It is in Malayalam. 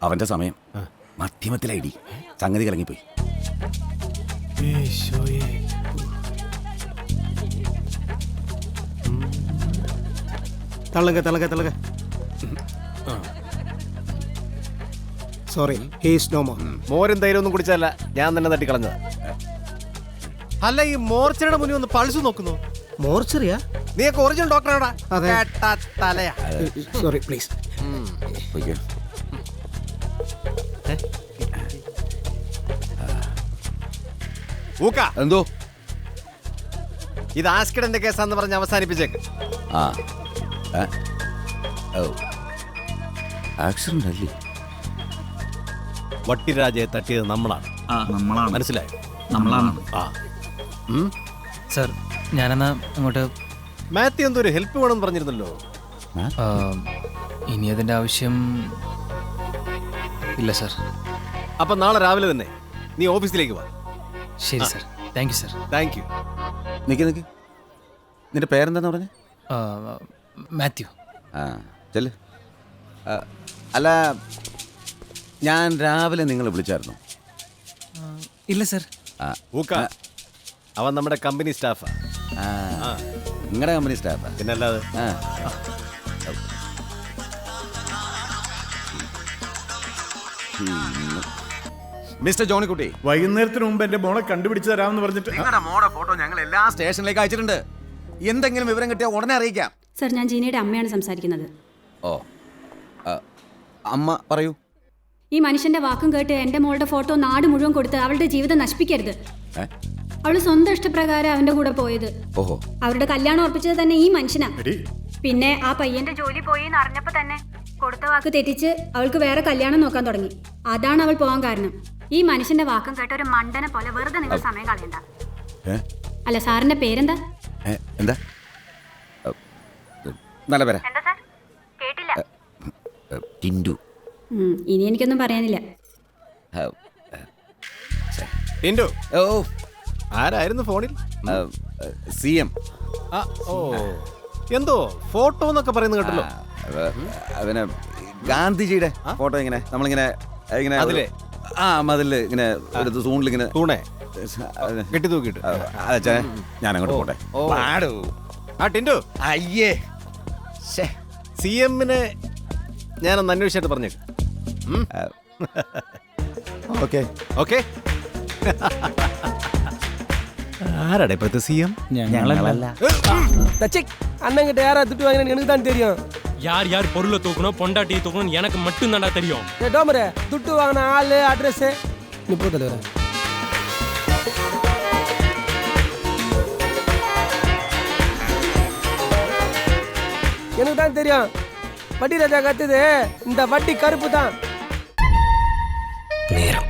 അവന്റെ സമയം മധ്യമത്തിലൈടി സംഗതി കലങ്ങിപ്പോയി. തള്ളുക. Sorry, he's no more. മോരും തൈരും ഒന്നും കുടിച്ചല്ല, ഞാൻ തന്നെ തട്ടിക്കളഞ്ഞത്. അല്ല, ഈ മോർച്ചയുടെ മുന്നിൽ ഒന്ന് പൾസ് നോക്കുന്നു. മോർച്ചറിയാ? നീയൊക്കെ ഒറിജിനൽ ഡോക്ടറാടാ. അതെ. തലയാ. Sorry please. പോയിക്കോ. ഊക്ക, എന്തോ ഇത് ആസ്കിഡന്റെ കേസാന്ന് പറഞ്ഞ് അവസാനിപ്പിച്ചേക്ക്. ആ ആക്സിഡന്റ് അല്ലേ? വട്ടിരാജയെ തട്ടിയത് നമ്മളാണ്. മനസ്സിലായോ? നമ്മളാണ്. സർ, ഞാനെന്നാ അങ്ങോട്ട്. മാത്യു എന്തോ ഒരു ഹെൽപ്പ് വേണമെന്ന് പറഞ്ഞിരുന്നല്ലോ. ഇനി അതിൻ്റെ ആവശ്യം ഇല്ല സർ. അപ്പൊ നാളെ രാവിലെ തന്നെ നീ ഓഫീസിലേക്ക് വാ. ശരി sir. Thank you sir. Thank you. നിക്ക് നിന്റെ പേരെന്താന്ന് പറഞ്ഞേ? മാത്യു. ആ ചെല്ല്. അല്ല, ഞാൻ രാവിലെ നിങ്ങൾ വിളിച്ചായിരുന്നു? ഇല്ല സർ. ഊക്ക, അവൻ നമ്മുടെ കമ്പനി സ്റ്റാഫാ. നിങ്ങളുടെ കമ്പനി സ്റ്റാഫാ? പിന്നല്ലാതെ. മിസ്റ്റർ ജോണിക്കുട്ടി, വൈകുന്നേരത്തിന് മുമ്പ് എന്റെ മോളെ കണ്ടുപിടിച്ച് തരാമെന്ന് പറഞ്ഞിട്ട് നിങ്ങളുടെ മോടെ ഫോട്ടോ ഞങ്ങൾ എല്ലാ സ്റ്റേഷനിലേക്ക് അയച്ചിട്ടുണ്ട്. എന്തെങ്കിലും വിവരം കിട്ടിയാൽ ഉടനെ അറിയിക്കാം. സർ, ഞാൻ ജീനയുടെ അമ്മയാണ് സംസാരിക്കുന്നത്. ഓ, അമ്മ പറയൂ. ഈ മനുഷ്യന്റെ വാക്കും കേട്ട് എന്റെ മോളുടെ ഫോട്ടോ നാട് മുഴുവൻ കൊടുത്ത് അവളുടെ ജീവിതം നശിപ്പിക്കരുത്. അവള് സ്വന്തം ഇഷ്ടപ്രകാരം അവന്റെ കൂടെ പോയത്. ഓഹോ, അവരുടെ കല്യാണം ഉറപ്പിച്ചത് തന്നെ ഈ മനുഷ്യനാ. പിന്നെ ആ പയ്യന്റെ ജോലി പോയി എന്ന് അറിഞ്ഞപ്പോ തന്നെ കൊടുത്ത വാക്ക് തെറ്റിച്ച് അവൾക്ക് വേറെ കല്യാണം നോക്കാൻ തുടങ്ങി. അതാണ് അവൾ പോകാൻ കാരണം. ഈ മനുഷ്യന്റെ വാക്കും കേട്ട ഒരു മണ്ടനെ പോലെ വെറുതെ നിങ്ങൾ സമയം കളയണ്ട. അല്ല, സാറിന്റെ പേരെന്താ? എന്താ? നല്ല പേരാ. എന്താ സാർ? കേട്ടില്ല. ടിൻഡു. ഇനി എനിക്കൊന്നും പറയാനില്ല. ടിൻഡു. ഓ, ആരായിരുന്നു ഫോണിൽ? CM. ഓ, എന്തോ ഫോട്ടോ എന്നൊക്കെ പറയുന്നത് കേട്ടല്ലോ. അവനെ ഗാന്ധിജിയുടെ ഫോട്ടോ ഇങ്ങനെ നമ്മളിങ്ങനെ ഇങ്ങനെ അതിലെ മതില് ഇങ്ങനെ ഒരു സൂണിൽ ഇങ്ങനെ തൂണേ കെട്ടി തൂക്കിട്ട്. ഞാൻ അങ്ങോട്ട് പോട്ടെ. ടിൻഡു, അയ്യേ, CM-നെ ഞാനൊന്ന് അന്വേഷിച്ചിട്ട് പറഞ്ഞേക്ക്. Okay okay. ആരാടെ ഇപ്പോഴത്തെ CM? ഞങ്ങളല്ല. அண்ணங்கிட்ட யாரா திட்டு வாங்கினு எனக்கு தான் தெரியும். யார் யார் பொருளை தூக்கணும், பொண்டாட்டியை தூக்கணும் எனக்கு மட்டும் தான்டா தெரியும். டோமரே, துட்டு வாங்கின ஆளு அட்ரஸ் நீ போ தலைவரே. எனக்கு தான் தெரியும். வட்டி ராஜா கத்துது இந்த வட்டி கருப்பு தான். நேரம்